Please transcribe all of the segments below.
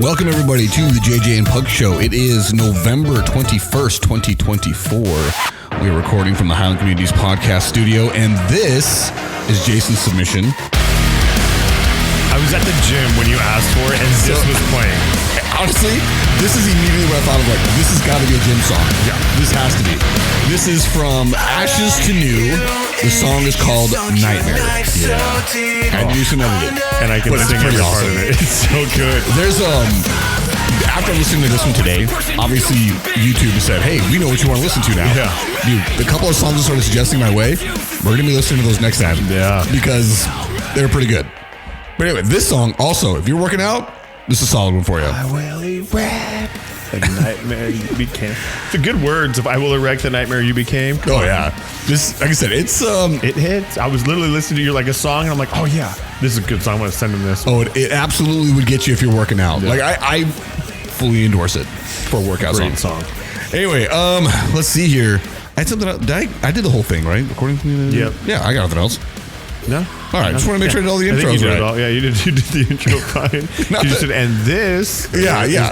Welcome, everybody, to the JJ and Pug Show. It is November 21st, 2024. We are recording from the Highland Communities Podcast Studio, and this is Jason's submission. I was at the gym when you asked for it, and this was playing. Honestly, this is immediately what I thought of, like, this has got to be a gym song. Yeah. This has to be. This is from Ashes to New. The song is called Nightmare. Yeah. Had to do some editing. And I can sing every part of it. It's so good. There's, after listening to this one today, obviously YouTube said, hey, we know what you want to listen to now. Yeah. Dude, the couple of songs that started suggesting my way, we're going to be listening to those next time. Yeah. Because they're pretty good. But anyway, this song also, if you're working out, this is a solid one for you. I will erect the nightmare you became. The good words of I will erect the nightmare you became. Oh, yeah. This, like I said, it's... It hits. I was literally listening to you like a song, and I'm like, oh, yeah, this is a good song. I'm going to send him this. Oh, it absolutely would get you if you're working out. Yeah. Like, I fully endorse it for a workout song. Anyway, let's see here. I had something else. I did the whole thing, right? According to me? Yep. Yeah, I got nothing else. No? All right, just want to make sure I did all the intros you did right. It all. Yeah, you did the intro fine. You just said, and this is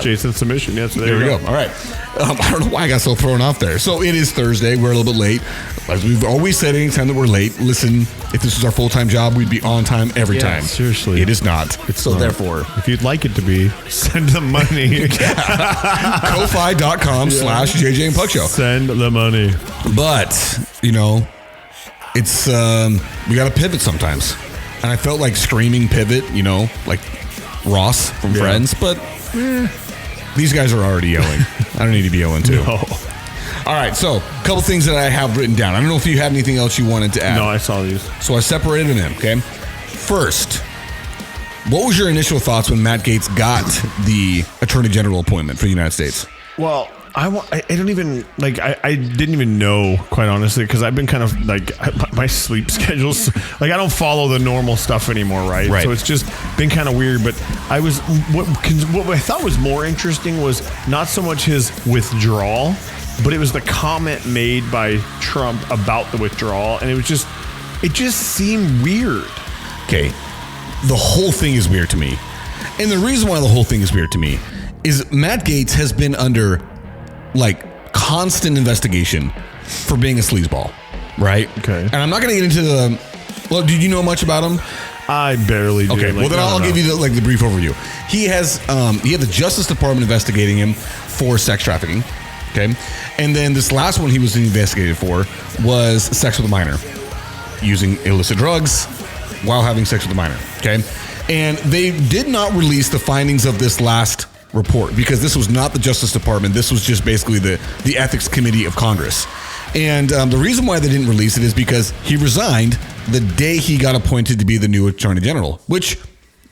Jason's submission. Yeah, so there we go. All right. I don't know why I got so thrown off there. So it is Thursday. We're a little bit late. As we've always said, anytime that we're late, listen, if this was our full-time job, we'd be on time every time. Seriously. It is not. So therefore, if you'd like it to be, send the money. Ko-fi.com/JJ and Pug Show. Send the money. But, you know, it's, we got to pivot sometimes. And I felt like screaming pivot, you know, like Ross from Friends, but these guys are already yelling. I don't need to be yelling too. No. All right, so a couple things that I have written down. I don't know if you had anything else you wanted to add. No, I saw these. So I separated them in, okay? First, what was your initial thoughts when Matt Gaetz got the Attorney General appointment for the United States? Well, I don't even, like, I didn't even know, quite honestly, because I've been kind of, like, my sleep schedules, like, I don't follow the normal stuff anymore, right? So it's just been kind of weird, but I was, what I thought was more interesting was not so much his withdrawal, but it was the comment made by Trump about the withdrawal, and it just seemed weird. Okay, the whole thing is weird to me. And the reason why the whole thing is weird to me is Matt Gaetz has been under, like, constant investigation for being a sleazeball, right? Okay. And I'm not going to get into the... Well, did you know much about him? I barely do. Okay, well, then I'll give you the brief overview. He has... he had the Justice Department investigating him for sex trafficking, okay? And then this last one he was investigated for was sex with a minor, using illicit drugs while having sex with a minor, okay? And they did not release the findings of this last report because this was not the Justice Department. This was just basically the Ethics Committee of Congress. And the reason why they didn't release it is because he resigned the day he got appointed to be the new Attorney General, which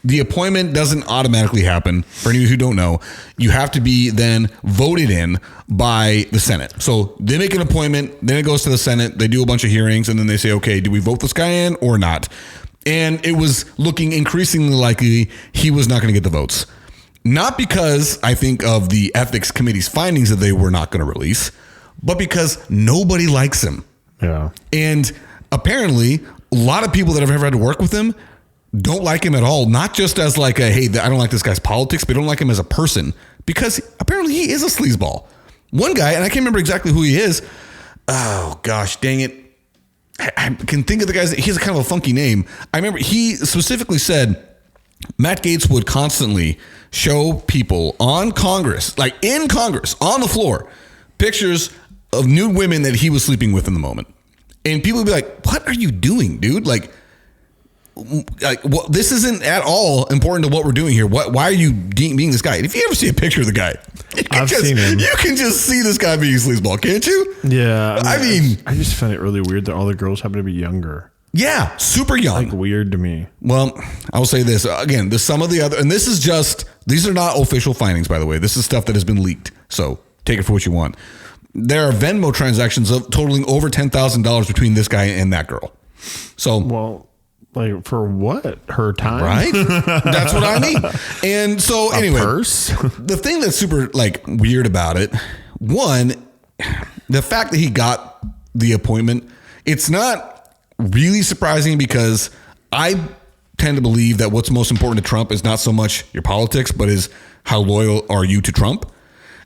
the appointment doesn't automatically happen. For any of you who don't know, you have to be then voted in by the Senate. So they make an appointment, then it goes to the Senate, they do a bunch of hearings, and then they say, okay, do we vote this guy in or not? And it was looking increasingly likely he was not going to get the votes. Not because I think of the Ethics Committee's findings that they were not going to release, but because nobody likes him. Yeah. And apparently, a lot of people that have ever had to work with him don't like him at all. Not just as like a, hey, I don't like this guy's politics, but they don't like him as a person. Because apparently he is a sleazeball. One guy, and I can't remember exactly who he is. Oh, gosh, dang it. I can think of the guys. He has a kind of a funky name. I remember he specifically said Matt Gaetz would constantly show people on Congress, like in Congress, on the floor, pictures of nude women that he was sleeping with in the moment. And people would be like, what are you doing, dude? Like well, this isn't at all important to what we're doing here. Why are you being this guy? And if you ever see a picture of the guy, I've seen him. You can just see this guy being a sleazeball, can't you? Yeah. I mean, I just find it really weird that all the girls happen to be younger. Yeah, super young. Like weird to me. Well, I will say this again. There's some of the other, and this is just, these are not official findings, by the way. This is stuff that has been leaked. So take it for what you want. There are Venmo transactions of totaling over $10,000 between this guy and that girl. So, well, like for what? Her time? Right? That's what I mean. And so anyway, the thing that's super like weird about it, one, the fact that he got the appointment, it's not really surprising because I tend to believe that what's most important to Trump is not so much your politics, but is how loyal are you to Trump.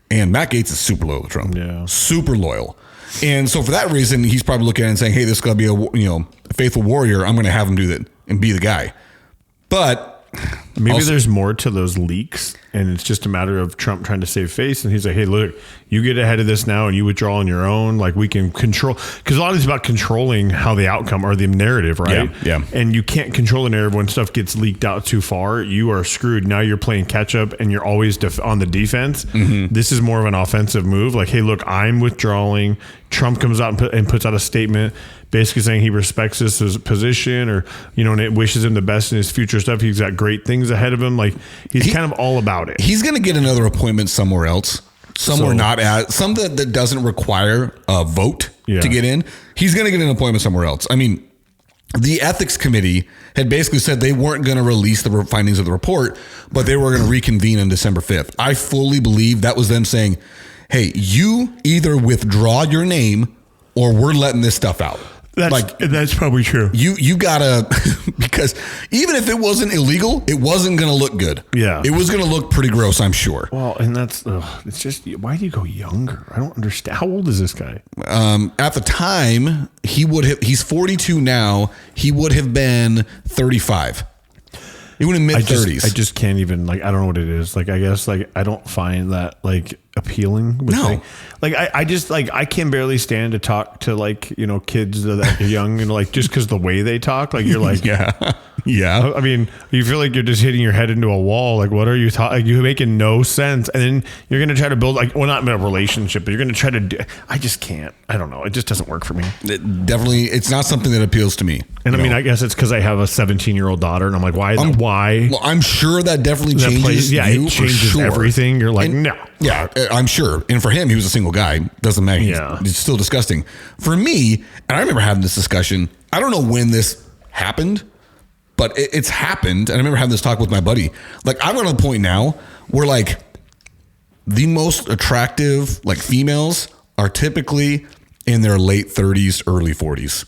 And Matt Gaetz is super loyal to Trump. Yeah. Super loyal. And so for that reason, he's probably looking at it and saying, hey, this is going to be a faithful warrior. I'm going to have him do that and be the guy. But maybe there's more to those leaks, and it's just a matter of Trump trying to save face. And he's like, hey, look, you get ahead of this now and you withdraw on your own. Like, we can control, because a lot of it's about controlling how the outcome or the narrative, right? Yeah. And you can't control the narrative when stuff gets leaked out too far. You are screwed. Now you're playing catch up and you're always on the defense. Mm-hmm. This is more of an offensive move. Like, hey, look, I'm withdrawing. Trump comes out and puts out a statement basically saying he respects his position, or, and it wishes him the best in his future stuff. He's got great things ahead of him. Like, he's kind of all about it. He's going to get another appointment somewhere else, somewhere some that doesn't require a vote to get in. He's going to get an appointment somewhere else. I mean, the ethics committee had basically said they weren't going to release the findings of the report, but they were going to reconvene on December 5th. I fully believe that was them saying, hey, you either withdraw your name or we're letting this stuff out. That's probably true. You gotta, because even if it wasn't illegal, it wasn't gonna look good. Yeah, it was gonna look pretty gross, I'm sure. Well, and it's just, why do you go younger? I don't understand. How old is this guy? At the time, he's 42 now. He would have been 35. He would have mid-30s. I just can't even, I don't know what it is. I guess, I don't find that, appealing. No. I can barely stand to talk to, kids that are young, just because the way they talk, you're like... Yeah. I mean, you feel like you're just hitting your head into a wall. What are you talking? You're making no sense. And then you're going to try to build, not a relationship, but you're going to try to I just can't. I don't know. It just doesn't work for me. It's not something that appeals to me. And I guess it's because I have a 17-year-old daughter, and I'm like, why? Well, I'm sure that definitely changes it changes everything. You're like, no. Yeah, I'm sure. And for him, he was a single guy. Doesn't matter. Yeah. It's still disgusting. For me, and I remember having this discussion, I don't know when this happened, but it's happened. And I remember having this talk with my buddy. I'm at a point now where the most attractive females are typically in their late 30s, early 40s.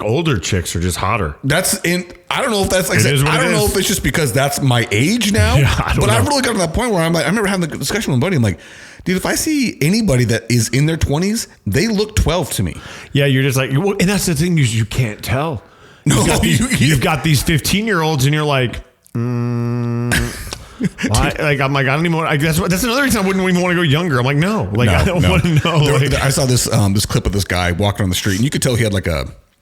Older chicks are just hotter. I don't know if that's I don't know if it's just because that's my age now. Yeah, I've really got to that point where I remember having the discussion with a buddy. I'm like, dude, if I see anybody that is in their 20s, they look 12 to me. Yeah, you're just and that's the thing, you can't tell. No, you've got these 15-year-olds, and you're like, I'm like, I don't even want. That's another reason I wouldn't even want to go younger. I'm like, no, I don't want to know. I saw this clip of this guy walking on the street, and you could tell he had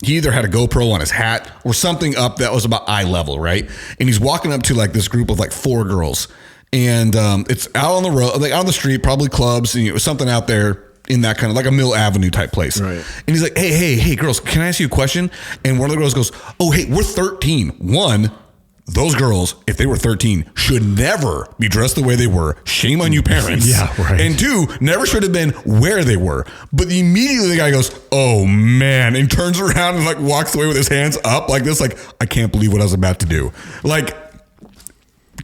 he either had a GoPro on his hat or something up that was about eye level, right? And he's walking up to this group of 4 girls, and it's out on the road, out on the street, probably clubs, and something out there in that kind of a Mill Avenue type place. Right. And he's like, hey, girls, can I ask you a question? And one of the girls goes, oh, hey, we're 13. One, those girls, if they were 13, should never be dressed the way they were. Shame on you, parents. Yeah, right. And 2, never should have been where they were. But immediately the guy goes, oh, man, and turns around and walks away with his hands up like this, I can't believe what I was about to do.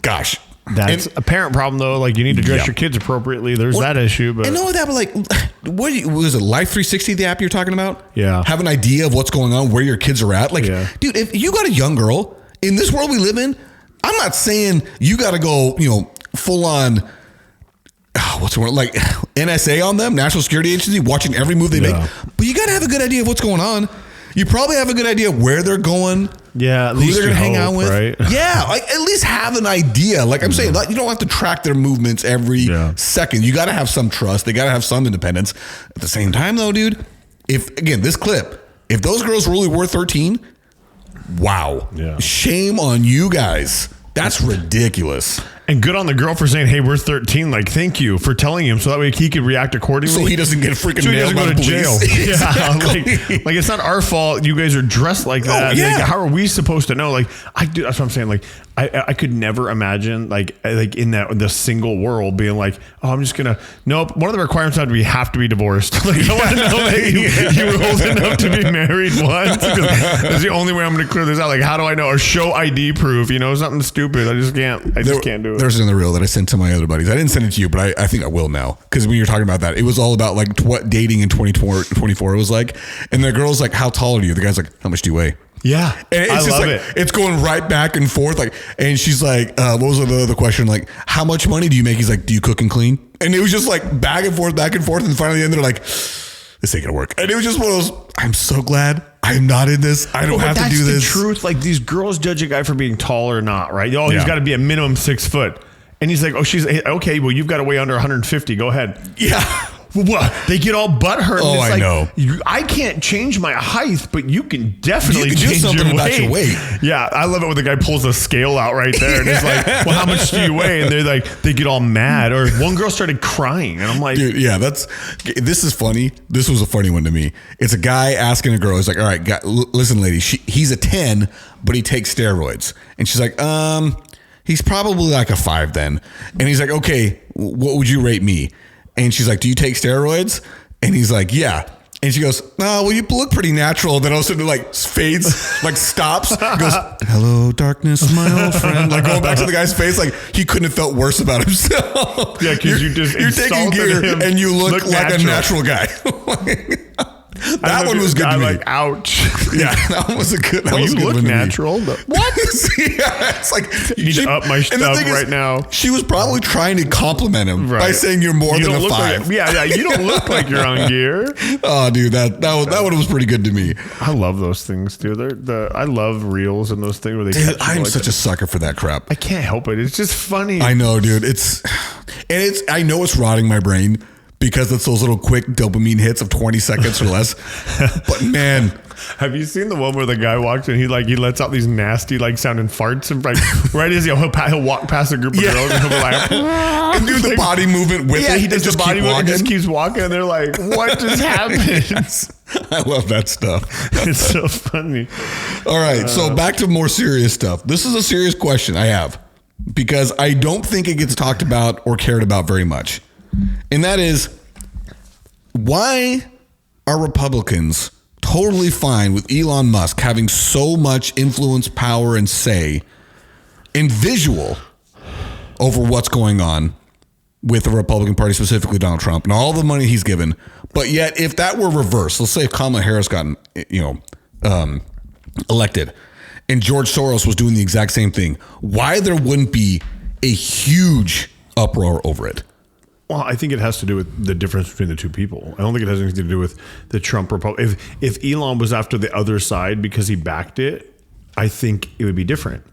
Gosh. That's a parent problem, though. You need to dress your kids appropriately. There's that issue. But and know that, what was it? Life 360, the app you're talking about? Yeah. Have an idea of what's going on, where your kids are at. Dude, if you got a young girl in this world we live in, I'm not saying you got to go, full on. What's the word? NSA on them, National Security Agency, watching every move they make. But you got to have a good idea of what's going on. You probably have a good idea where they're going. Yeah, at least who they're going to hang out with. Right? Yeah, at least have an idea. I'm saying, you don't have to track their movements every second. You got to have some trust. They got to have some independence. At the same time, though, dude, if those girls really were 13, wow. Yeah. Shame on you guys. That's ridiculous. And good on the girl for saying, hey, we're 13. Thank you for telling him so that way he could react accordingly. So he doesn't get freaking nailed by the police. Jail. Exactly. Yeah, it's not our fault you guys are dressed like that. Oh, yeah. How are we supposed to know? That's what I'm saying. I could never imagine in the single world being oh, I'm just gonna nope. One of the requirements had to be you have to be divorced. I want to know that you were old enough to be married once. That's the only way I'm gonna clear this out. How do I know? Or show ID proof, something stupid. I just can't do it. There's another reel that I sent to my other buddies. I didn't send it to you, but I think I will now. Because when you're talking about that, it was all about what dating in 2024 was like. And the girl's how tall are you? The guy's how much do you weigh? Yeah, and it's just like it's going right back and forth. Like, and she's like, "What was the other question? Like, how much money do you make?" He's like, "Do you cook and clean?" And it was just like back and forth, and finally, at the end, they're like, "This ain't gonna work." And it was just one of those. I'm so glad I'm not in this. I don't have to do this. That's the truth. Like, these girls judge a guy for being tall or not, right? Oh, he's got to be a minimum 6 foot, and he's like, "Oh, she's okay. Well, you've got to weigh under 150. Go ahead." Yeah. What? They get all butthurt. Oh, I know. I can't change my height, but you can definitely change something about your weight. Yeah, I love it when the guy pulls the scale out right there and he's like, "Well, how much do you weigh?" And they're like, they get all mad. Or one girl started crying, and I'm like, "Dude, yeah, this is funny. This was a funny one to me. It's a guy asking a girl. He's like, all right, listen, lady, he's a 10, but he takes steroids." And she's like, he's probably like a 5 then. And he's like, "Okay, what would you rate me?" And she's like, "Do you take steroids?" And he's like, "Yeah." And she goes, "Oh, well, you look pretty natural." Then all of a sudden, like, fades, like, stops, goes, "Hello, darkness, my old friend." Like, going back to the guy's face, like, he couldn't have felt worse about himself. Yeah, because you're taking gear and you look like a natural guy. That one was good to me. Like, ouch. Yeah, that one was a good. That was you good look natural. What? Yeah, it's like you need to up my stuff right now. She was probably trying to compliment him by saying you're more than a 5. Yeah, you don't look like you're on gear. Oh, dude, that one was pretty good to me. I love those things, dude. I love reels and those things where they. Dude, I'm such a sucker for that crap. I can't help it. It's just funny. I know, dude. I know it's rotting my brain, because it's those little quick dopamine hits of 20 seconds or less. But man, have you seen the one where the guy walks and he lets out these nasty sounding farts and right as he'll walk past a group of girls and he'll be like and do the body movement with it. Yeah, he does the body movement and just keeps walking and they're like, "What just happened?" I love that stuff. It's so funny. All right, so back to more serious stuff. This is a serious question I have, because I don't think it gets talked about or cared about very much. And that is, why are Republicans totally fine with Elon Musk having so much influence, power, and say and visual over what's going on with the Republican Party, specifically Donald Trump, and all the money he's given? But yet, if that were reversed, let's say if Kamala Harris got elected and George Soros was doing the exact same thing, why there wouldn't be a huge uproar over it? Well, I think it has to do with the difference between the two people. I don't think it has anything to do with the Trump Republic. If Elon was after the other side because he backed it, I think it would be different.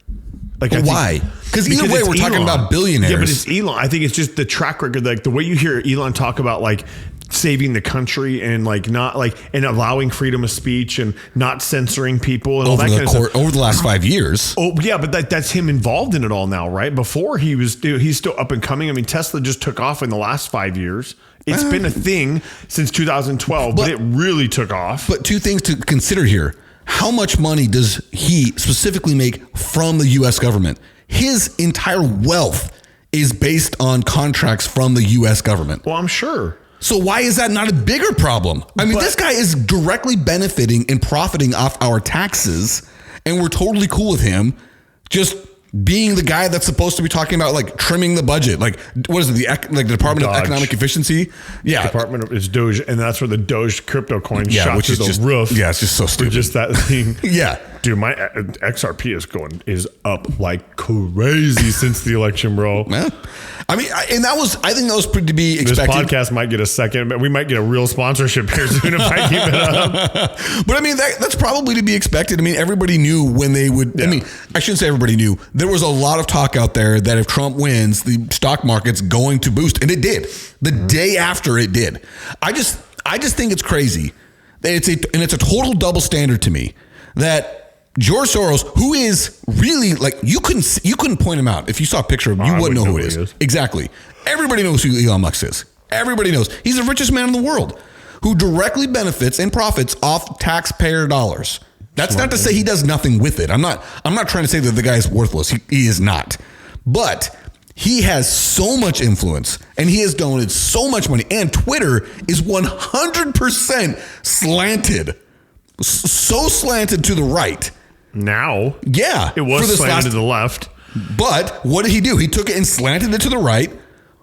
Why? Because either way, we're talking about billionaires. Yeah, but it's Elon. I think it's just the track record. Like the way you hear Elon talk about saving the country and and allowing freedom of speech and not censoring people and all that kind of stuff over the last 5 years. Oh yeah, but that's him involved in it all now, right? Before he's still up and coming. I mean, Tesla just took off in the last 5 years. It's been a thing since 2012, but it really took off. But two things to consider here. How much money does he specifically make from the U.S. government? His entire wealth is based on contracts from the U.S. government. Well, I'm sure. So why is that not a bigger problem? I mean, this guy is directly benefiting and profiting off our taxes, and we're totally cool with him just being the guy that's supposed to be talking about trimming the budget. What is it? The Department of Economic Efficiency? Yeah. Department is Doge, and that's where the Doge crypto coin shot through the roof. Yeah, it's just so stupid. Just that thing. Yeah. Dude, my XRP is up like crazy since the election, bro. Man. I mean, I think that was pretty to be expected. This podcast might get a second, but we might get a real sponsorship here soon if I keep it up. But I mean, that's probably to be expected. I mean, everybody knew when they would. Yeah. I mean, I shouldn't say everybody knew. There was a lot of talk out there that if Trump wins, the stock market's going to boost, and it did. The day after it did. I just think it's crazy that it's a total double standard to me that George Soros, who is really you couldn't point him out. If you saw a picture of him, you wouldn't know who he is. Exactly. Everybody knows who Elon Musk is. Everybody knows. He's the richest man in the world who directly benefits and profits off taxpayer dollars. That's not to say he does nothing with it. I'm not trying to say that the guy is worthless. He is not. But he has so much influence and he has donated so much money, and Twitter is 100% slanted. So slanted to the right. Now, yeah, it was slanted to the left. But what did he do? He took it and slanted it to the right,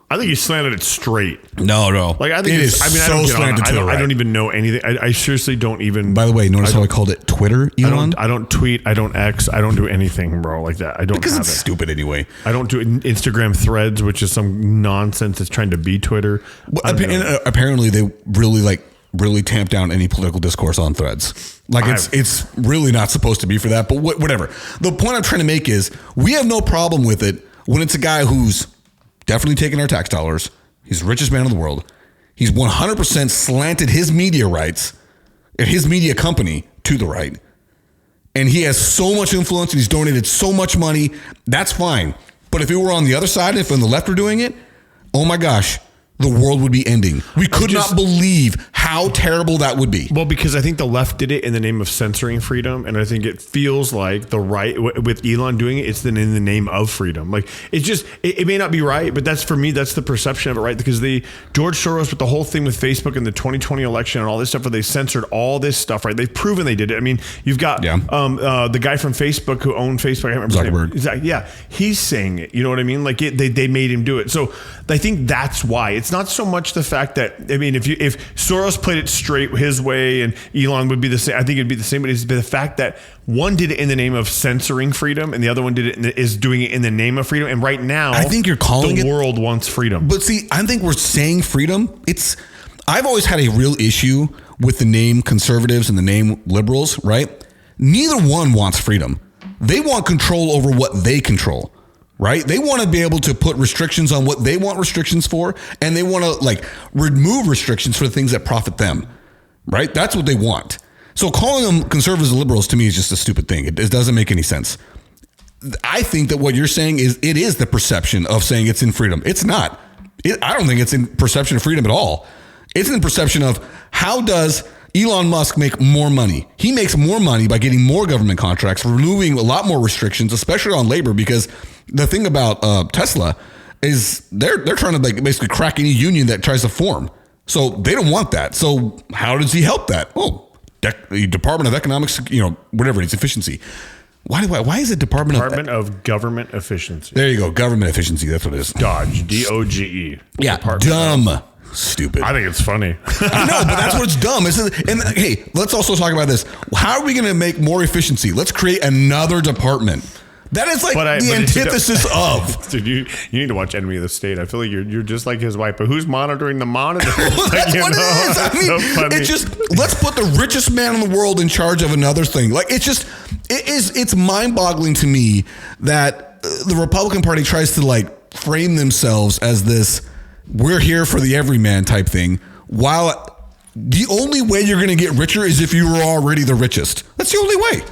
I think he slanted it straight. No. Like I think it is. I mean, so slanted to the right. I don't even know anything. I seriously don't even. By the way, notice how I called it Twitter, Elon? I don't tweet. I don't X. I don't do anything, bro, like that. I don't because have it's stupid anyway. I don't do Instagram Threads, which is some nonsense that's trying to be Twitter. Well, apparently, they really tamp down any political discourse on Threads. Like it's really not supposed to be for that. But whatever. The point I'm trying to make is we have no problem with it when it's a guy who's definitely taking our tax dollars. He's the richest man in the world. He's 100% slanted his media rights and his media company to the right. And he has so much influence and he's donated so much money. That's fine. But if it were on the other side, if on the left were doing it, oh my gosh, the world would be ending. We could not believe how terrible that would be. Well, because I think the left did it in the name of censoring freedom. And I think it feels like the right, with Elon doing it, it's in the name of freedom. Like it's just, it may not be right, but that's for me, that's the perception of it, right? Because George Soros with the whole thing with Facebook and the 2020 election and all this stuff where they censored all this stuff, right? They've proven they did it. I mean, you've got the guy from Facebook who owned Facebook. I can't remember his name. Yeah, he's saying it. You know what I mean? Like they made him do it. So I think that's why. It's not so much the fact that, I mean, if Soros played it straight his way and Elon would be the same, I think it'd be the same, but it's the fact that one did it in the name of censoring freedom and the other one is doing it in the name of freedom. And right now, I think you're calling the world wants freedom. But see, I think we're saying freedom. I've always had a real issue with the name conservatives and the name liberals, right? Neither one wants freedom. They want control over what they control. Right? They want to be able to put restrictions on what they want restrictions for, and they want to remove restrictions for the things that profit them. Right? That's what they want. So calling them conservatives and liberals to me is just a stupid thing. It doesn't make any sense. I think that what you're saying is it is the perception of saying it's in freedom. It's not. I don't think it's in perception of freedom at all. It's in perception of how does Elon Musk make more money? He makes more money by getting more government contracts, removing a lot more restrictions, especially on labor, because the thing about Tesla is they're trying to basically crack any union that tries to form. So they don't want that. So how does he help that? Well, the Department of Economics, whatever, it's efficiency. Why is it Department of Government Efficiency? There you go. Government efficiency. That's what it is. DOGE. DOGE. Yeah. Dumb. Stupid. I think it's funny. I know, but that's what's dumb. And hey, let's also talk about this. How are we going to make more efficiency? Let's create another department. That is the antithesis of. Dude, you need to watch Enemy of the State. I feel like you're just like his wife, but who's monitoring the monitor? Well, that's what it is. I mean, so it's just, let's put the richest man in the world in charge of another thing. Like it's mind-boggling to me that the Republican Party tries to frame themselves as this, we're here for the everyman type thing, while the only way you're going to get richer is if you were already the richest. That's the only way.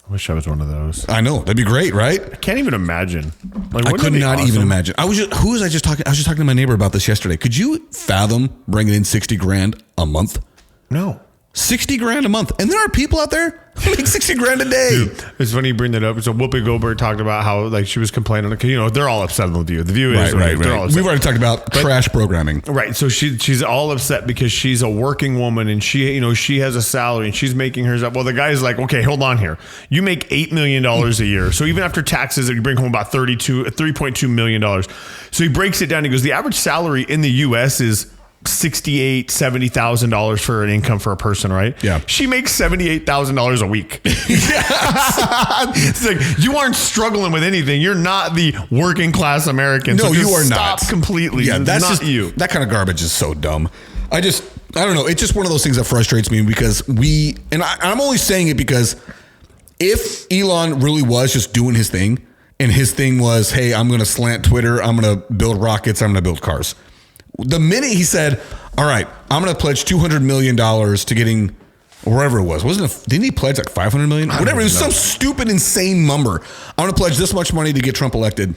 I wish I was one of those. I know. That'd be great, right? I can't even imagine. I could not even imagine. I was just talking to my neighbor about this yesterday. Could you fathom bringing in $60,000 a month? No. $60,000 a month. And there are people out there who make $60,000 a day. Dude, it's funny you bring that up. So Whoopi Goldberg talked about how she was complaining because they're all upset on The View. The View is right. They're all upset. We've already talked about trash programming. Right. So she's all upset because she's a working woman and she has a salary and she's making hers up. Well, the guy's like, okay, hold on here. You make $8 million a year. So even after taxes, you bring home about $3.2 million. So he breaks it down. He goes, the average salary in the U.S. is $70,000 for an income for a person, right? Yeah. She makes $78,000 a week. It's like, you aren't struggling with anything. You're not the working class American. No, so you are stop not. Completely. Yeah, that's not just you. That kind of garbage is so dumb. I don't know. It's just one of those things that frustrates me because I'm only saying it because if Elon really was just doing his thing and his thing was, hey, I'm going to slant Twitter. I'm going to build rockets. I'm going to build cars. The minute he said, all right, I'm going to pledge $200 million to getting wherever it was. Didn't he pledge like $500 million? Whatever. It was some stupid, insane number. I'm going to pledge this much money to get Trump elected.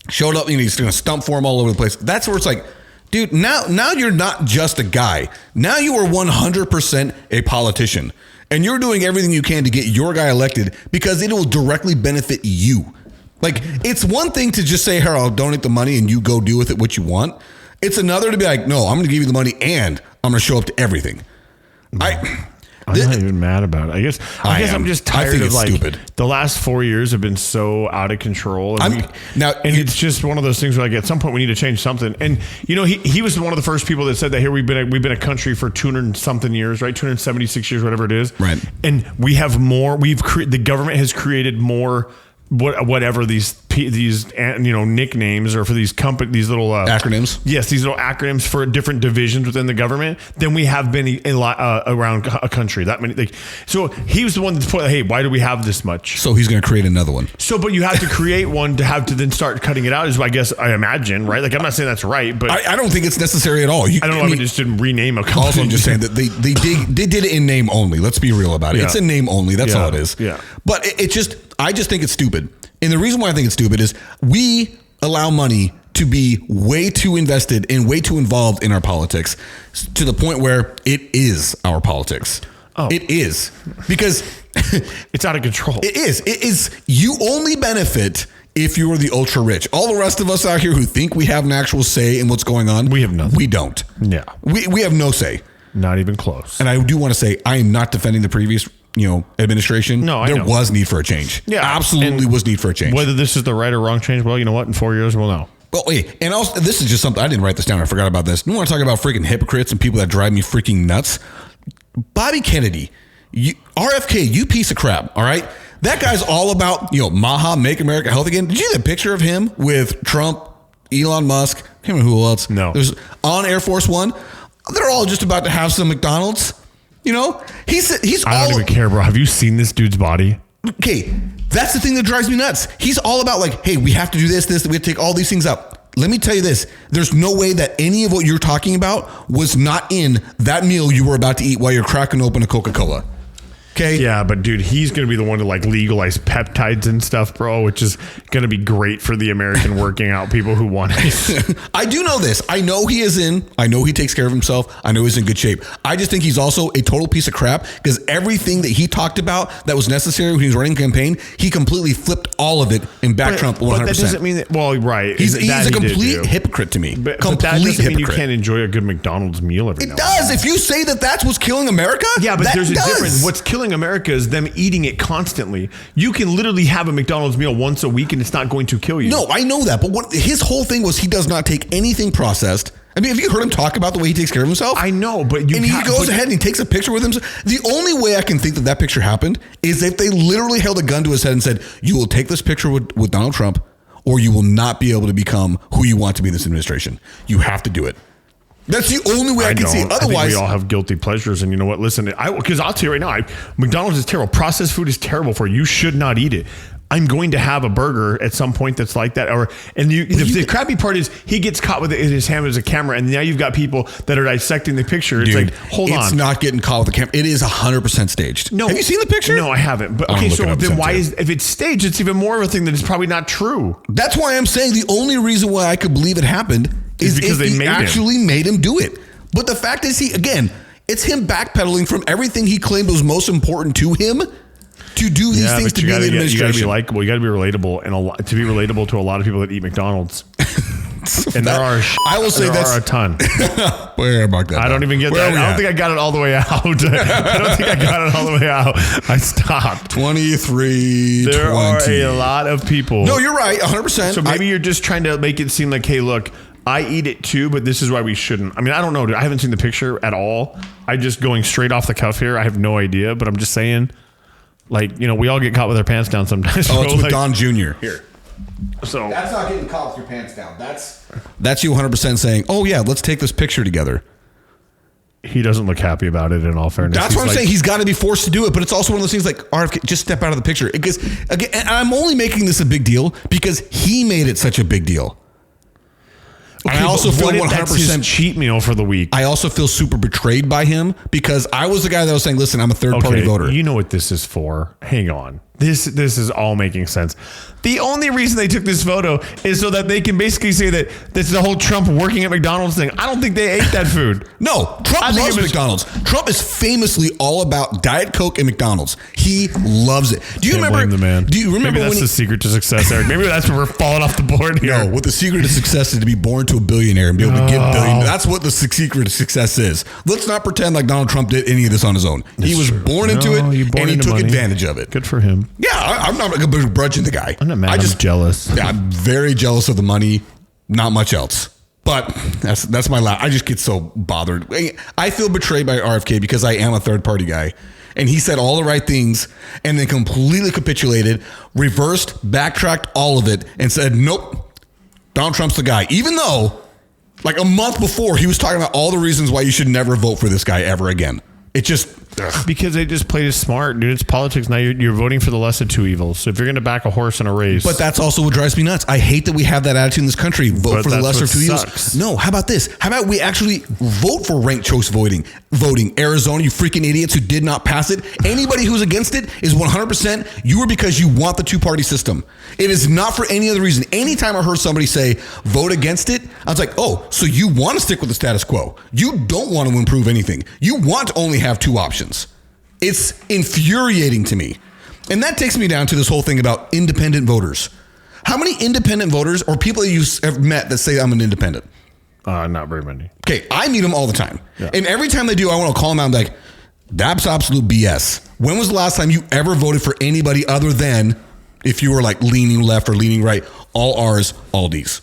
Showed up, he's going to stump for him all over the place. That's where it's like, dude, now you're not just a guy. Now you are 100% a politician. And you're doing everything you can to get your guy elected because it will directly benefit you. Like, it's one thing to just say, here, I'll donate the money and you go do with it what you want. It's another to be like, no, I'm going to give you the money and I'm going to show up to everything. I'm I'm not even mad about it. I guess I'm just tired of stupid. The last 4 years have been so out of control. And it's just one of those things where like at some point we need to change something. And he was one of the first people that said that here we've been a country for 200 and something years, right? 276 years, whatever it is. Right. And we have more. The government has created more. Whatever these nicknames or for these these little acronyms. Yes, these little acronyms for different divisions within the government than we have been around a country. That many. So he was the one that's put. Hey, why do we have this much? So he's going to create another one. So, but you have to create one to then start cutting it out. Is I guess I imagine, right? Like I'm not saying that's right, but I don't think it's necessary at all. I don't know. We just didn't rename a company. Also, I'm just saying that they did it in name only. Let's be real about it. Yeah. It's in name only. That's all it is. Yeah. But I just think it's stupid. And the reason why I think it's stupid is we allow money to be way too invested and way too involved in our politics to the point where it is our politics. Oh. It is. Because it's out of control. It is. It is. You only benefit if you are the ultra rich. All the rest of us out here who think we have an actual say in what's going on, we have nothing. We don't. Yeah. We have no say. Not even close. And I do want to say I am not defending the previous administration. No, there was need for a change. Yeah, absolutely was need for a change. Whether this is the right or wrong change, well, you know what? In 4 years, we'll know. Well, wait, and also this is just something I didn't write this down. I forgot about this. You want to talk about freaking hypocrites and people that drive me freaking nuts? Bobby Kennedy, RFK, you piece of crap. All right, that guy's all about Maha, make America healthy again. Did you see the picture of him with Trump, Elon Musk, him and who else? No, there's on Air Force One. They're all just about to have some McDonald's. He's I don't even care, bro. Have you seen this dude's body? Okay, that's the thing that drives me nuts. He's all about like, hey, we have to do this, we have to take all these things up. Let me tell you this. There's no way that any of what you're talking about was not in that meal you were about to eat while you're cracking open a Coca-Cola. Okay. Yeah, but dude, he's going to be the one to like legalize peptides and stuff, bro, which is going to be great for the American working out people who want it. I do know this. I know he takes care of himself. I know he's in good shape. I just think he's also a total piece of crap because everything that he talked about that was necessary when he was running a campaign, he completely flipped all of it and backed Trump 100%. But that doesn't mean that, well, right. He's a complete hypocrite to me. But that doesn't mean you can't enjoy a good McDonald's meal every now and then. It does. If you say that that's what's killing America, yeah, but there's a difference. What's killing America is them eating it constantly. You can literally have a McDonald's meal once a week and it's not going to kill you. No, I know that. But his whole thing was he does not take anything processed. I mean, have you heard him talk about the way he takes care of himself? I know, but he goes ahead and he takes a picture with himself. The only way I can think that picture happened is if they literally held a gun to his head and said, you will take this picture with Donald Trump or you will not be able to become who you want to be in this administration. You have to do it. That's the only way I can see it. Otherwise, I think we all have guilty pleasures, and you know what? Listen, because I'll tell you right now, McDonald's is terrible. Processed food is terrible for you. You should not eat it. I'm going to have a burger at some point that's like that. The crappy part is he gets caught with it in his hand as a camera, and now you've got people that are dissecting the picture. It's like, hold on, it's not getting caught with the camera. It is 100% staged. No, have you seen the picture? No, I haven't. But okay, so then why if it's staged, it's even more of a thing that is probably not true. That's why I'm saying the only reason why I could believe it happened is because they made him do it. But the fact is, it's him backpedaling from everything he claimed was most important to him to do these things to be in the administration. You got to be likable. You got to be relatable, and to be relatable to a lot of people that eat McDonald's. And there are a ton. Where am I? I don't even get that. I don't think I got it all the way out. I stopped. 23. There are a lot of people. No, you're right. 100%. So maybe you're just trying to make it seem like, hey, look, I eat it too, but this is why we shouldn't. I mean, I don't know, dude. I haven't seen the picture at all. I'm just going straight off the cuff here. I have no idea, but I'm just saying, like, we all get caught with our pants down sometimes. Oh, it's with Don Jr. Here. So that's not getting caught with your pants down. That's you 100% saying, oh yeah, let's take this picture together. He doesn't look happy about it, in all fairness. That's what I'm saying. He's got to be forced to do it, but it's also one of those things like, RFK, just step out of the picture. Because again, and I'm only making this a big deal because he made it such a big deal. Okay, I also feel 100% cheat meal for the week. I also feel super betrayed by him because I was the guy that was saying, listen, I'm a third party voter. You know what this is for. Hang on. This is all making sense. The only reason they took this photo is so that they can basically say that this is the whole Trump working at McDonald's thing. I don't think they ate that food. No, Trump loves McDonald's. Trump is famously all about Diet Coke and McDonald's. He loves it. Do you remember? Blame the man. Do you remember Maybe that's the secret to success, Eric? Maybe that's where we're falling off the board here. No, what the secret to success is to be born to a billionaire and be able to give billion. That's what the secret to success is. Let's not pretend like Donald Trump did any of this on his own. He was born into it, and he took advantage of it. Good for him. Yeah, I'm not begrudging the guy. I'm not mad. I'm just jealous. Yeah, I'm very jealous of the money. Not much else. But that's my last. I just get so bothered. I feel betrayed by RFK because I am a third party guy. And he said all the right things and then completely capitulated, reversed, backtracked all of it and said, nope, Donald Trump's the guy. Even though like a month before he was talking about all the reasons why you should never vote for this guy ever again. It just... Because they just played it smart, dude. It's politics. Now you're voting for the less of two evils. So if you're going to back a horse in a race... But that's also what drives me nuts. I hate that we have that attitude in this country. Vote for the lesser of two evils. No, how about this? How about we actually vote for ranked choice voting? Arizona, you freaking idiots who did not pass it. Anybody who's against it is 100% you are because you want the two-party system. It is not for any other reason. Anytime I heard somebody say vote against it, I was like, oh, so you want to stick with the status quo. You don't want to improve anything. You want to only have two options. It's infuriating to me. And that takes me down to this whole thing about independent voters. How many independent voters or people that you have met that say I'm an independent? Not very many. Okay, I meet them all the time. Yeah. And every time they do, I want to call them out and be like, that's absolute BS. When was the last time you ever voted for anybody other than if you were like leaning left or leaning right, all R's, all D's?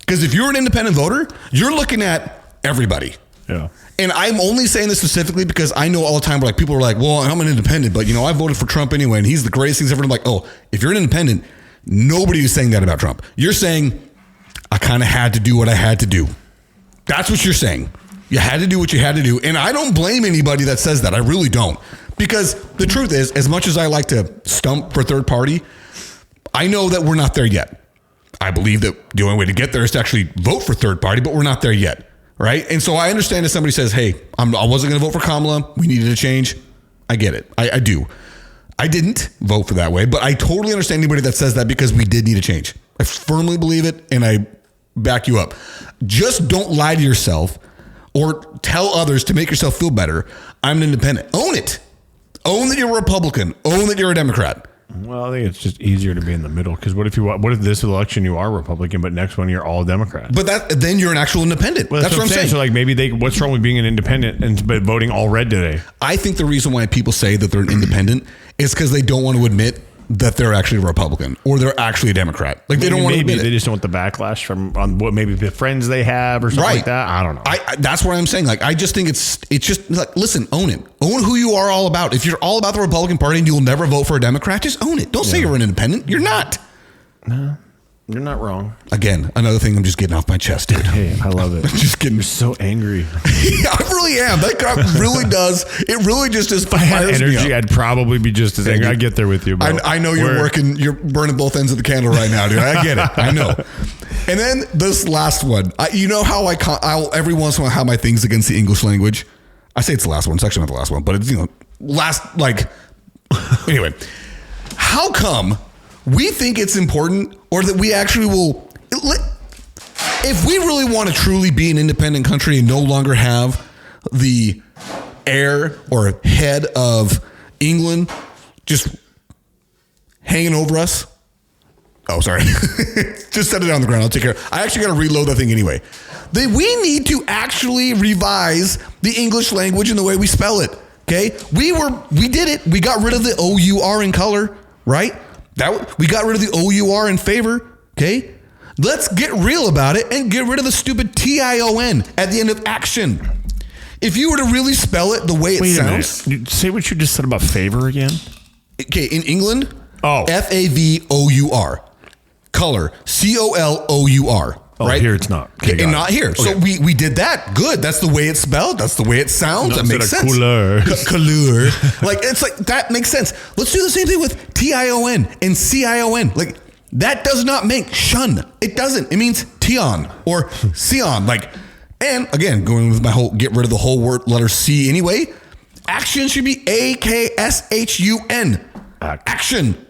Because if you're an independent voter, you're looking at everybody. Yeah. And I'm only saying this specifically because I know all the time where like people are like, well, I'm an independent, but I voted for Trump anyway, and he's the greatest thing ever. I'm like, oh, if you're an independent, nobody is saying that about Trump. You're saying, I kind of had to do what I had to do. That's what you're saying. You had to do what you had to do. And I don't blame anybody that says that. I really don't. Because the truth is, as much as I like to stump for third party, I know that we're not there yet. I believe that the only way to get there is to actually vote for third party, but we're not there yet. Right. And so I understand if somebody says, hey, I wasn't going to vote for Kamala. We needed a change. I get it. I do. I didn't vote for that way, but I totally understand anybody that says that because we did need a change. I firmly believe it and I back you up. Just don't lie to yourself or tell others to make yourself feel better. I'm an independent. Own it. Own that you're a Republican. Own that you're a Democrat. Well, I think it's just easier to be in the middle because what if this election you are Republican, but next one you're all Democrat? But then you're an actual independent. Well, that's what I'm saying. So like maybe what's wrong with being an independent but voting all red today? I think the reason why people say that they're an independent is because they don't want to admit that they're actually a Republican or they're actually a Democrat. Like they don't want to admit it. They just don't want the backlash on what maybe the friends they have or something like that. I don't know. That's what I'm saying. Like I just think it's just like, listen, own it. Own who you are all about. If you're all about the Republican Party and you'll never vote for a Democrat, just own it. Don't say you're an independent. You're not. No, you're not wrong. Again, another thing I'm just getting off my chest, dude. Hey, I love it. I'm just getting. You're so angry. Yeah, I really am. That crap really does. It really just is. If I had energy, I'd probably be just as angry. I get there with you, bro. I know you're burning both ends of the candle right now, dude. I get it. I know. And then this last one. You know how I'll every once in a while have my things against the English language. I say it's the last one. It's actually not the last one, but it's last like. Anyway, how come we think it's important, or that we actually will? If we really want to truly be an independent country and no longer have the heir or head of England just hanging over us. Oh, sorry. Just set it on the ground. I'll take care. I actually got to reload that thing anyway. We need to actually revise the English language and the way we spell it. Okay. We did it. We got rid of the O-U-R in color, right? We got rid of the O-U-R in favor. Okay. Let's get real about it and get rid of the stupid T-I-O-N at the end of action. If you were to really spell it the way it sounds. Say what you just said about favor again. Okay, in England, F-A-V-O-U-R. Color, C-O-L-O-U-R. Oh, right? Here it's not. Okay, and not here. Okay. So we did that. Good. That's the way it's spelled. That's the way it sounds. That makes sense. Couleur. Couleur. Like, it's like, that makes sense. Let's do the same thing with T-I-O-N and C-I-O-N. Like, that does not make shun. It doesn't. It means Tion or Sion. Like, and again, going with my whole get rid of the whole word letter C anyway. Action should be A-K-S-H-U-N. Action.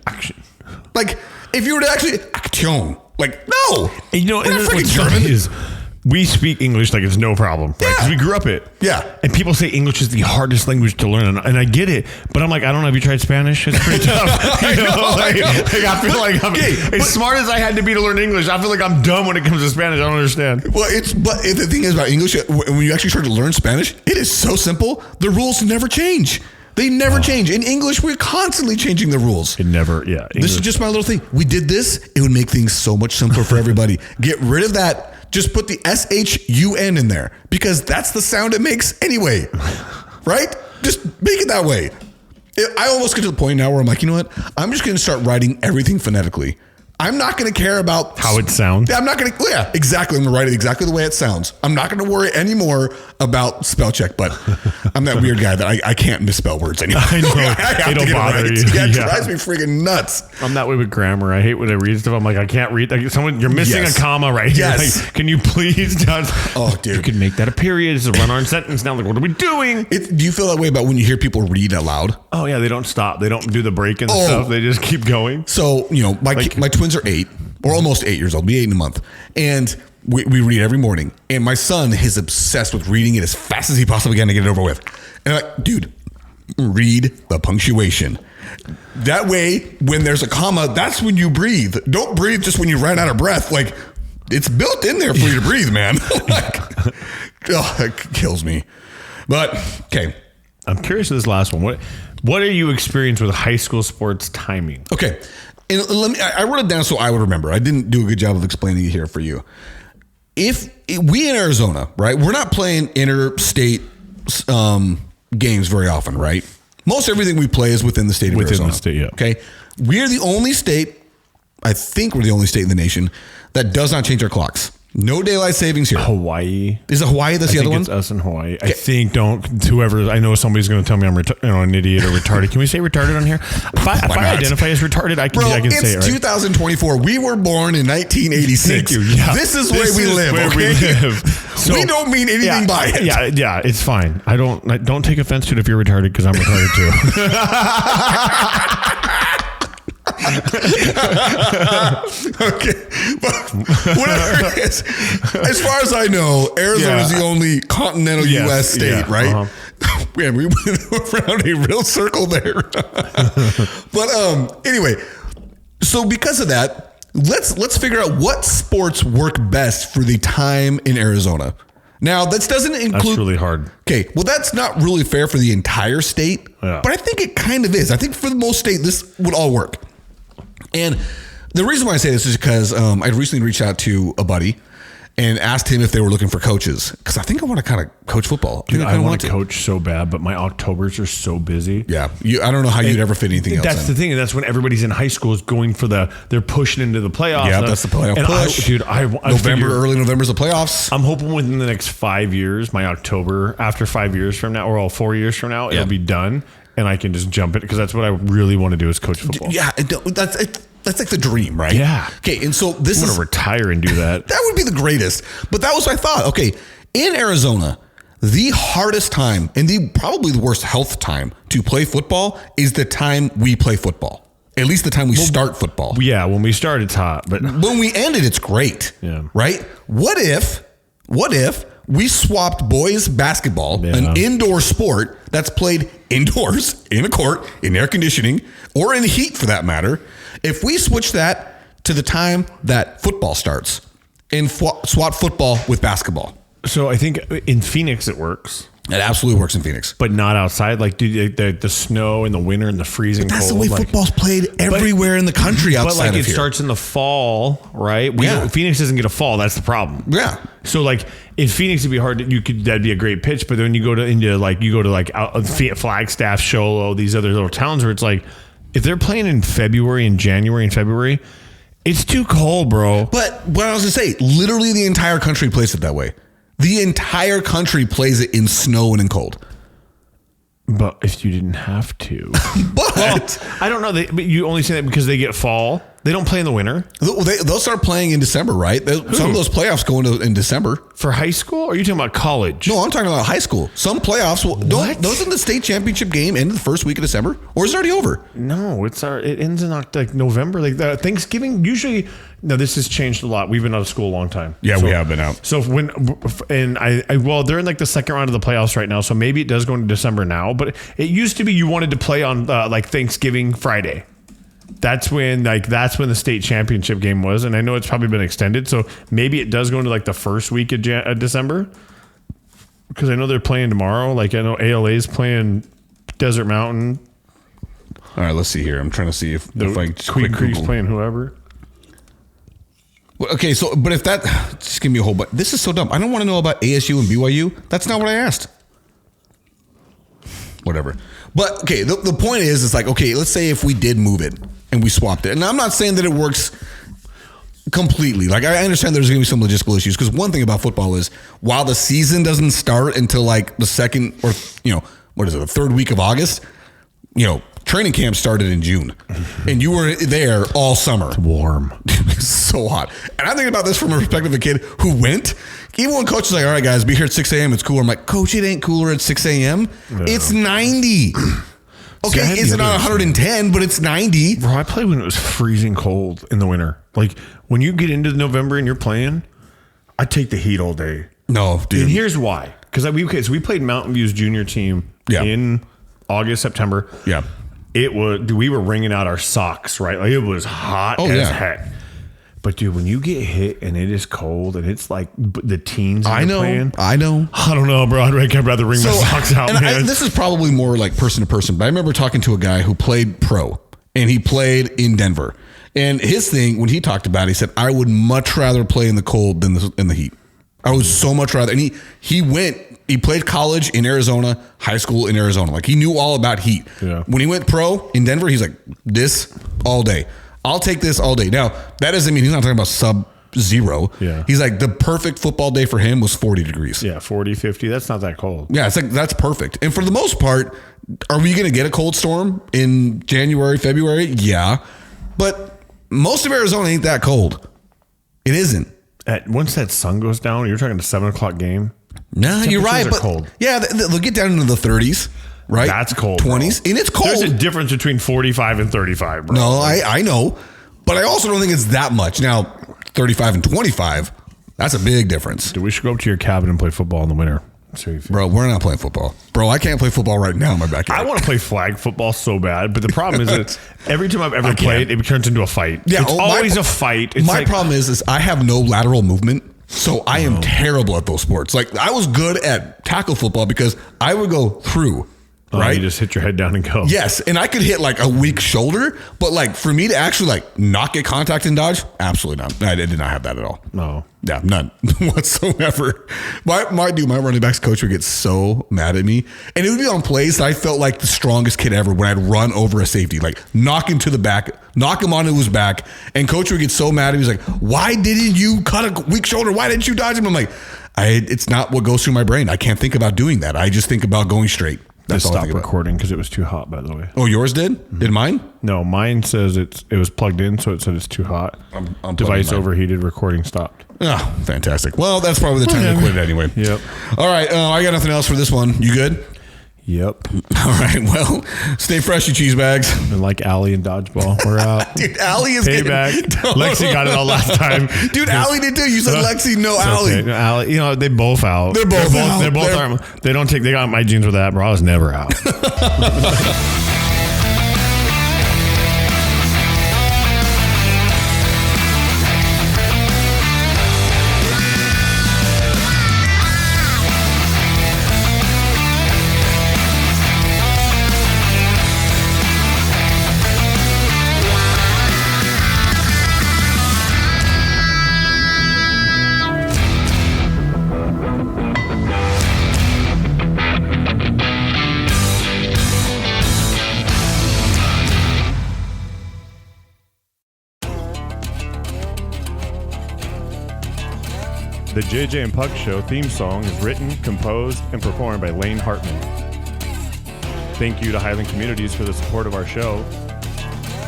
Like, if you were to actually action, like, no. And we're not freaking German. We speak English like it's no problem, right? Because we grew up it. Yeah. And people say English is the hardest language to learn, and I get it, but I'm like, I don't know. Have you tried Spanish? It's pretty tough. I feel like as smart as I had to be to learn English, I feel like I'm dumb when it comes to Spanish. I don't understand. Well, but the thing is about English, when you actually start to learn Spanish, it is so simple. The rules never change. They never change. In English, we're constantly changing the rules. It never, yeah. English. This is just my little thing. We did this. It would make things so much simpler for everybody. Get rid of that. Just put the SHUN in there because that's the sound it makes anyway, right? Just make it that way. I almost get to the point now where I'm like, you know what? I'm just going to start writing everything phonetically. I'm not going to care about how it sounds. I'm not going to, yeah, exactly. I'm going to write it exactly the way it sounds. I'm not going to worry anymore about spell check, but I'm that weird guy that I can't misspell words anymore. I know. It'll bother you. Yeah, it drives me freaking nuts. I'm that way with grammar. I hate when I read stuff. I'm like, I can't read. Like, you're missing a comma right here. Yes. Like, can you please just, oh, dude. You can make that a period. It's a run-on sentence now. Like, what are we doing? Do you feel that way about when you hear people read out loud? Oh, yeah. They don't stop. They don't do the break and stuff. They just keep going. So, my twins are 8. Or almost 8 years old, be 8 in a month. And we read every morning. And my son is obsessed with reading it as fast as he possibly can to get it over with. And I'm like, dude, read the punctuation. That way, when there's a comma, that's when you breathe. Don't breathe just when you run out of breath. Like, it's built in there for you to breathe, man. It kills me. But, okay. I'm curious of this last one. What are you experienced with high school sports timing? Okay. And I wrote it down so I would remember. I didn't do a good job of explaining it here for you. If we in Arizona, right, we're not playing interstate games very often, right? Most everything we play is within the state of Arizona. Within the state, yeah. Okay. We're the only state, I think we're the only state in the nation that does not change our clocks. No daylight savings here. Hawaii. Is it Hawaii that's the other one? It's us in Hawaii. Okay. I think I know somebody's going to tell me I'm an idiot or retarded. Can we say retarded on here? If I identify as retarded, I can say it, right? It's 2024. We were born in 1986. Thank you. Yeah. This is where we live. So, we don't mean anything by it. Yeah, it's fine. I don't take offense to it if you're retarded because I'm retarded too. Okay, but whatever it is, as far as I know, Arizona is the only continental U.S. state, right? Uh-huh. Man, we went around a real circle there. But anyway, so because of that, let's figure out what sports work best for the time in Arizona. Now, that doesn't include... That's really hard. Okay, well, that's not really fair for the entire state, but I think it kind of is. I think for the most state, this would all work. And the reason why I say this is because I recently reached out to a buddy and asked him if they were looking for coaches because I think I want to kind of coach football. Dude, I want to coach so bad, but my Octobers are so busy. Yeah, I don't know how you'd ever fit anything else. That's the thing, and that's when everybody's in high school is going for they're pushing into the playoffs. Yeah, that's the playoff push. Early November's the playoffs. I'm hoping within the next 5 years, my October, after 5 years from now, or 4 years from now, it'll be done, and I can just jump it because that's what I really want to do is coach football. Yeah, that's like the dream, right? Yeah. Okay, and so I'm going to retire and do that. That would be the greatest. But that was what I thought. Okay, in Arizona, the hardest time and probably the worst health time to play football is the time we play football. At least the time we start football. Yeah, when we start, it's hot. But when we end it, it's great. Yeah. Right? What if we swapped boys basketball, an indoor sport that's played indoors, in a court, in air conditioning, or in heat for that matter, if we switch that to the time that football starts and swap football with basketball? So I think in Phoenix it works. It absolutely works in Phoenix. But not outside. Like the snow and the winter and the freezing cold. That's the way football's played everywhere in the country outside of here. But it starts in the fall, right? Phoenix doesn't get a fall. That's the problem. Yeah. So like in Phoenix it'd be hard. That'd be a great pitch. But then you go to Flagstaff, Show, these other little towns where it's like, if they're playing in January and February, it's too cold, bro. But what I was going to say, literally the entire country plays it that way. The entire country plays it in snow and in cold. But if you didn't have to. But I don't know. But you only say that because they get fall. They don't play in the winter? They'll start playing in December, right? Some of those playoffs go in December. For high school? Or are you talking about college? No, I'm talking about high school. Some playoffs doesn't the state championship game end the first week of December? Or is it already over? No, it ends in November. Like Thanksgiving usually. No, this has changed a lot. We've been out of school a long time. Yeah, we have been out. So they're in like the second round of the playoffs right now. So maybe it does go into December now. But it used to be you wanted to play on like Thanksgiving Friday. That's when the state championship game was, and I know it's probably been extended, so maybe it does go into like the first week of December, because I know they're playing tomorrow. Like I know ALA is playing Desert Mountain. All right, let's see here. I'm trying to see if Queen Creek's playing whoever. Well, okay, so but if that just give me a whole. But this is so dumb. I don't want to know about ASU and BYU. That's not what I asked. Whatever. But okay, the point is, it's like, okay, let's say if we did move it and we swapped it, and I'm not saying that it works completely. Like I understand there's going to be some logistical issues, because one thing about football is while the season doesn't start until like the second or the third week of August, training camp started in June, and you were there all summer. It's warm. It's so hot. And I'm thinking about this from a perspective of a kid who went. Even when coach is like, all right, guys, be here at 6 a.m. It's cooler. I'm like, coach, it ain't cooler at 6 a.m. No. It's 90. Okay, it's not 110, but it's 90. Bro, I played when it was freezing cold in the winter. Like, when you get into November and you're playing, I take the heat all day. No, dude. And here's why. Because we played Mountain View's junior team in August, September. Yeah. We were wringing out our socks, right? Like, it was hot as heck. But dude, when you get hit and it is cold and it's like the teens playing. I know. I don't know, bro. I'd rather wring my socks out, man. This is probably more like person to person, but I remember talking to a guy who played pro, and he played in Denver. And his thing, when he talked about it, he said, I would much rather play in the cold than in the heat. I would so much rather. And he played college in Arizona, high school in Arizona. Like, he knew all about heat. Yeah. When he went pro in Denver, he's like, this all day. I'll take this all day. Now, that doesn't mean he's not talking about sub-zero. Yeah. He's like, the perfect football day for him was 40 degrees. Yeah, 40, 50. That's not that cold. Yeah, it's like, that's perfect. And for the most part, are we going to get a cold storm in January, February? Yeah. But most of Arizona ain't that cold. It isn't. Once that sun goes down, you're talking a 7 o'clock game. No, you're right. But cold. Yeah, they'll get down into the 30s. Right? That's cold. 20s. Bro. And it's cold. There's a difference between 45 and 35, bro. No, I know. But I also don't think it's that much. Now, 35 and 25, that's a big difference. Dude, we should go up to your cabin and play football in the winter. Bro, we're not playing football. Bro, I can't play football right now in my backyard. I want to play flag football so bad, but the problem is that every time I've ever played, it turns into a fight. Yeah, it's always a fight. It's my problem is I have no lateral movement. So I am terrible at those sports. Like, I was good at tackle football because I would go through. Right? You just hit your head down and go. Yes. And I could hit like a weak shoulder, but like for me to actually like not get contact and dodge, absolutely not. I did not have that at all. No. Yeah, none whatsoever. My running backs coach would get so mad at me. And it would be on plays that I felt like the strongest kid ever when I'd run over a safety, like knock him to the back, knock him onto his back. And coach would get so mad. He was like, why didn't you cut a weak shoulder? Why didn't you dodge him? I'm like, it's not what goes through my brain. I can't think about doing that. I just think about going straight. That's all I stopped recording because it was too hot, by the way. Oh, yours did? Mm-hmm. Did mine? No, mine says it was plugged in, so it said it's too hot. Device overheated, recording stopped. Oh, fantastic. Well, that's probably the time to quit it anyway. Yep. All right, I got nothing else for this one. You good? Yep. All right, well, stay fresh, you cheese bags. And like Allie and Dodgeball, we're out. Dude, Allie is payback. Lexi got it all last time. Dude, Allie did too. You said Lexi, no Allie. Okay. Allie, they both out. They're both out. They're both out. They don't take. They got my jeans with that, bro. I was never out. The JJ and Puck Show theme song is written, composed, and performed by Lane Hartman. Thank you to Highland Communities for the support of our show.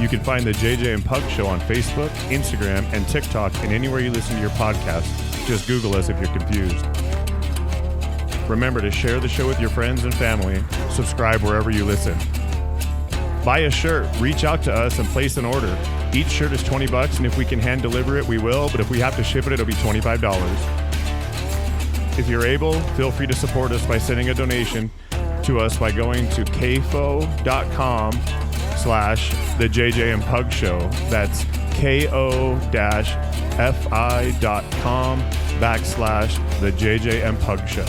You can find the JJ and Pug Show on Facebook, Instagram, and TikTok, and anywhere you listen to your podcast. Just Google us if you're confused. Remember to share the show with your friends and family. Subscribe wherever you listen. Buy a shirt, reach out to us, and place an order. Each shirt is $20, and if we can hand deliver it, we will, but if we have to ship it, it'll be $25. If you're able, feel free to support us by sending a donation to us by going to kfo.com/The JJ and Pug Show. That's ko-fi.com/The JJ and Pug Show.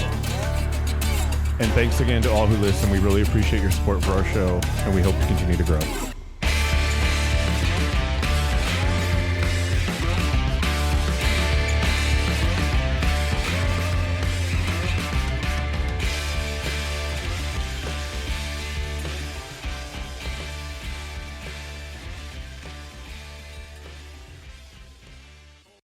And thanks again to all who listen. We really appreciate your support for our show, and we hope to continue to grow.